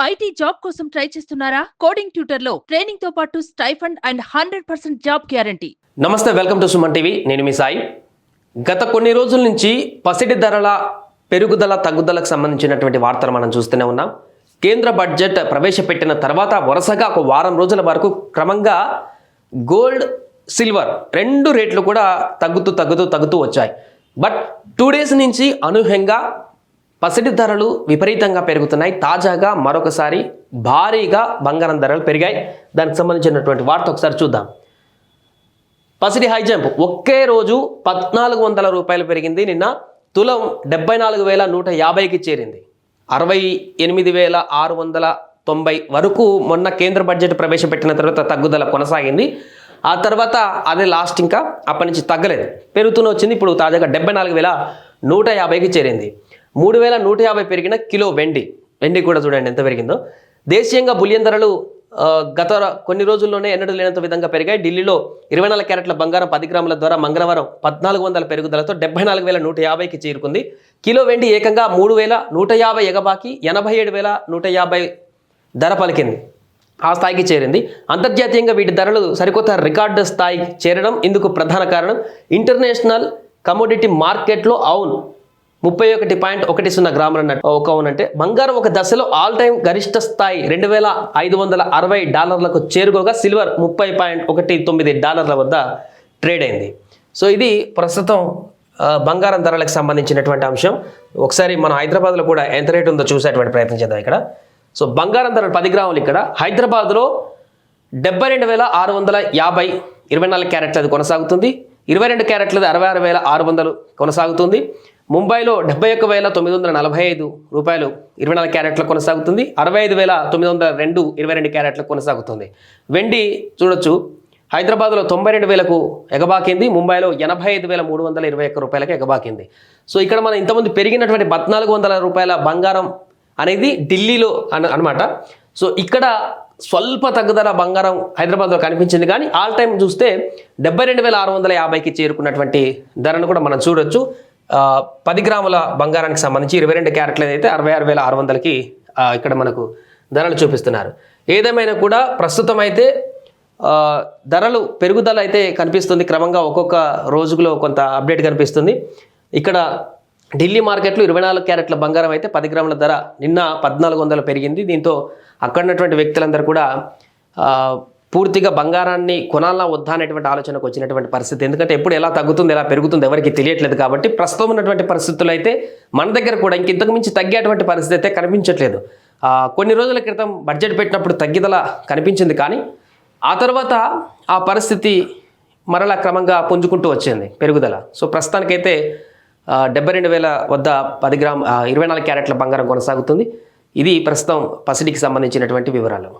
IT job కోసం try చేస్తున్నారా? Coding tutor లో ట్రైనింగ్ తో పాటు స్టైఫండ్ అండ్ 100% జాబ్ గ్యారంటీ. నమస్తే, వెల్కమ్ టు సుమన్ టీవీ. నేను మీ సాయి. గత కొన్ని రోజుల నుంచి పసిడి ధరల పెరుగుదల తగ్గుదలకు సంబంధించినటువంటి వార్తలు మనం చూస్తూనే ఉన్నాం. కేంద్ర బడ్జెట్ ప్రవేశపెట్టిన తర్వాత వరుసగా ఒక వారం రోజుల వరకు క్రమంగా గోల్డ్, సిల్వర్ రెండు రేట్లు కూడా తగ్గుతూ వచ్చాయి. బట్ 2 డేస్ నుంచి అనూహ్యంగా పసిడి ధరలు విపరీతంగా పెరుగుతున్నాయి. తాజాగా మరొకసారి భారీగా బంగారం ధరలు పెరిగాయి. దానికి సంబంధించినటువంటి వార్త ఒకసారి చూద్దాం. పసిడి హై జంప్ ఒకే రోజు 1400 రూపాయలు పెరిగింది. నిన్న తులం 74,150కి చేరింది. 68,690 వరకు మొన్న కేంద్ర బడ్జెట్ ప్రవేశపెట్టిన తర్వాత తగ్గుదల కొనసాగింది. ఆ తర్వాత అదే లాస్ట్, ఇంకా అప్పటి నుంచి తగ్గలేదు, పెరుగుతూనే వచ్చింది. ఇప్పుడు తాజాగా 74,150కి చేరింది. 3,150 పెరిగిన కిలో వెండి కూడా చూడండి ఎంత పెరిగిందో. దేశీయంగా బులియన్ ధరలు గత కొన్ని రోజుల్లోనే ఎన్నడూ లేనంత విధంగా పెరిగాయి. ఢిల్లీలో 24 క్యారెట్ల బంగారం 10 గ్రాముల ద్వారా మంగళవారం 1,400 పెరుగుదలతో 74,150కి చేరుకుంది. కిలో వెండి ఏకంగా 3,150 ఎగబాకి 87,150 ధర పలికింది. ఆ స్థాయికి చేరింది. అంతర్జాతీయంగా వీటి ధరలు సరికొత్త రికార్డు స్థాయికి చేరడం ఇందుకు ప్రధాన కారణం. ఇంటర్నేషనల్ కమోడిటీ మార్కెట్లో అవును 31.10 గ్రాములు అన్నట్టు. ఒక అవును అంటే బంగారం ఒక దశలో ఆల్ టైమ్ గరిష్ట స్థాయి $2,560లకు చేరుకోగా సిల్వర్ $30.19 వద్ద ట్రేడ్ అయింది. సో ఇది ప్రస్తుతం బంగారం ధరలకు సంబంధించినటువంటి అంశం. ఒకసారి మన హైదరాబాద్లో కూడా ఎంత రేటు ఉందో చూసేటువంటి ప్రయత్నం చేద్దాం. ఇక్కడ సో బంగారం ధరలు 10 గ్రాములు ఇక్కడ హైదరాబాద్లో 72,650, 24 క్యారెట్లది కొనసాగుతుంది. 22 క్యారెట్లది 66,600 కొనసాగుతుంది. ముంబైలో 71,945 రూపాయలు 24 క్యారెట్ల కొనసాగుతుంది. 65,902 22 క్యారెట్ల కొనసాగుతుంది. వెండి చూడొచ్చు, హైదరాబాద్లో 92,000కు ఎగబాకింది. ముంబైలో 85,321 రూపాయలకు ఎగబాకింది. సో ఇక్కడ మనం ఇంతకుముందు పెరిగినటువంటి 1,400 రూపాయల బంగారం అనేది ఢిల్లీలో అనమాట. సో ఇక్కడ స్వల్ప తగ్గుదల బంగారం హైదరాబాద్లో కనిపించింది. కానీ ఆల్ టైం చూస్తే 72,650కి చేరుకున్నటువంటి ధరను కూడా మనం చూడొచ్చు. 10 గ్రాముల బంగారానికి సంబంధించి 22 క్యారెట్లు అయితే 66,600కి ఇక్కడ మనకు ధరలు చూపిస్తున్నారు. ఏదేమైనా కూడా ప్రస్తుతం అయితే ధరలు పెరుగుదల అయితే కనిపిస్తుంది. క్రమంగా ఒక్కొక్క రోజులో కొంత అప్డేట్ కనిపిస్తుంది. ఇక్కడ ఢిల్లీ మార్కెట్లో 24 క్యారెట్ల బంగారం అయితే 10 గ్రాముల ధర నిన్న 1,400 పెరిగింది. దీంతో అక్కడ ఉన్నటువంటి వ్యక్తులందరూ కూడా పూర్తిగా బంగారాన్ని కొనాలా వద్దా అనేటువంటి ఆలోచనకు వచ్చినటువంటి పరిస్థితి. ఎందుకంటే ఎప్పుడు ఎలా తగ్గుతుంది ఎలా పెరుగుతుంది ఎవరికి తెలియట్లేదు. కాబట్టి ప్రస్తుతం ఉన్నటువంటి పరిస్థితులు అయితే మన దగ్గర కూడా ఇంతకు మించి తగ్గేటువంటి పరిస్థితి అయితే కనిపించట్లేదు. కొన్ని రోజుల క్రితం బడ్జెట్ పెట్టినప్పుడు తగ్గిదల కనిపించింది. కానీ ఆ తర్వాత ఆ పరిస్థితి మరలా క్రమంగా పుంజుకుంటూ వచ్చింది పెరుగుదల. సో ప్రస్తుతానికైతే 72,000 వద్ద 24 క్యారెట్ల బంగారం కొనసాగుతుంది. ఇది ప్రస్తుతం పసిడికి సంబంధించినటువంటి వివరాలు.